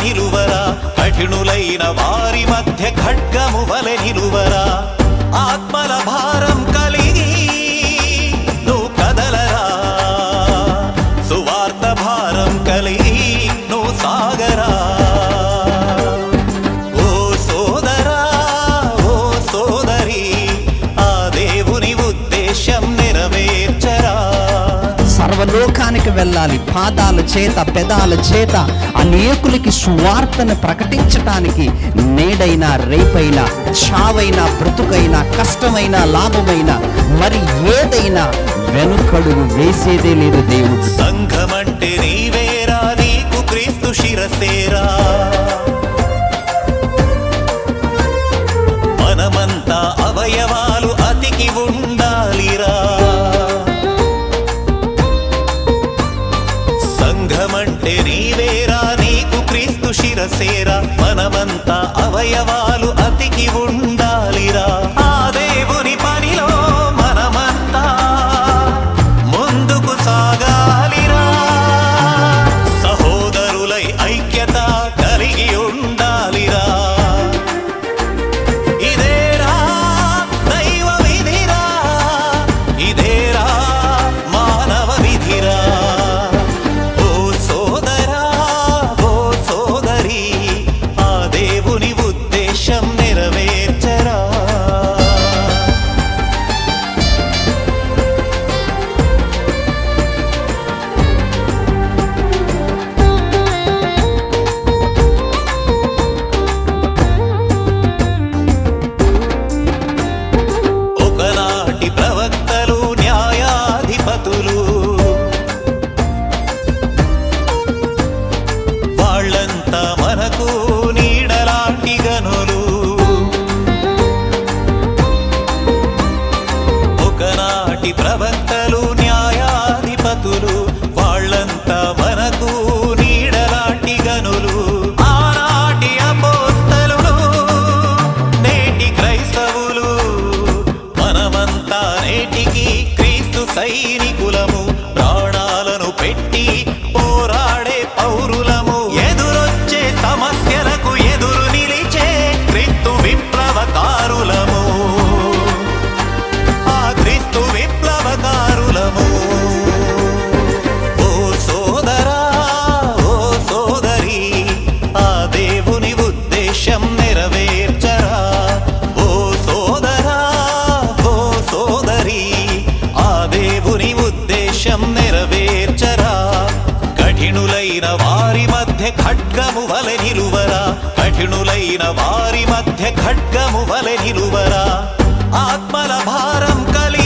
నిలువరా, కఠినులైన వారి మధ్య ఖడ్గము వలె నిలువరా. ఆత్మల భారం కలిగి నువ్వు కదలరా, సువార్త భారం కలిగి నువ్వు సాగరా. ఓ సోదరా, ఓ సోదరి, ఆ దేవుని ఉద్దేశం నెరవేర్చరా. సర్వలోకానికి వెళ్ళాలి, పాదాల చేత పెదాల చేత అనేకులకి సువార్తను ప్రకటించటానికి నేడైనా రేపైనా చావైనా బ్రతుకైనా కష్టమైనా లాభమైనా మరి ఏదైనా వెనుకడుగు వేసేదే లేదు దేవుడు. సంఘమంటే నీవేరా, నీకు క్రీస్తు శిరసేరా. మనమంతా అవయవాలు అతికి ఉండాలిరా. సంఘమంటే నీవేరా, నీకు క్రీస్తు శిరసేరా. మనమంతా అవయవాలు అతికి ఉండాలిరా. ఆ దేవుని పనిలో మనమంతా ముందుకు సాగాలిరా. సహోదరులై ఐక్యత కలిగి ఉండాలిరా. ఇదేరా దైవ విధిరా, ఇదేరా మానవ విధిరా. ఓ సోదరా, ఓ సోదరి, ఆ దేవుని ఉద్దేశం నెరవేర్చరా. ఒకనాటి ప్రవక్తలు న్యాయాధిపతులు వాళ్ళంతా మనకు నీడలాంటి గనులు. ఒకనాటి ప్రవక్తలు న్యాయాధిపతులు వాళ్ళంతా మనకు నీడలాంటి గనులు. ఆనాటి అపోస్తలులు నేటి క్రైస్తవులు, మనమంతా నేటికి క్రీస్తు సైనికులము. ప్రాణాలను పెట్టి పోరాడే పౌరులము. ఎదురొచ్చే సమస్యలకు ఎదురు నిలిచే క్రీస్తు విప్లవకారులము. ఆ క్రీస్తు విప్లవకారులము. ఓ సోదరా, ఓ సోదరి, ఆ దేవుని ఉద్దేశం నెరవేర్చరా. ఓ సోదరా, ఓ సోదరి, ఆ దేవుని ఉద్దేశం నెరవేర్చరా. కఠినులైన వారి మధ్య ఖడ్గము వలె నిలువరా, కఠినులైన వారి మధ్య ఖడ్గము వలె నిలువరా. ఆత్మల భారం కలిగి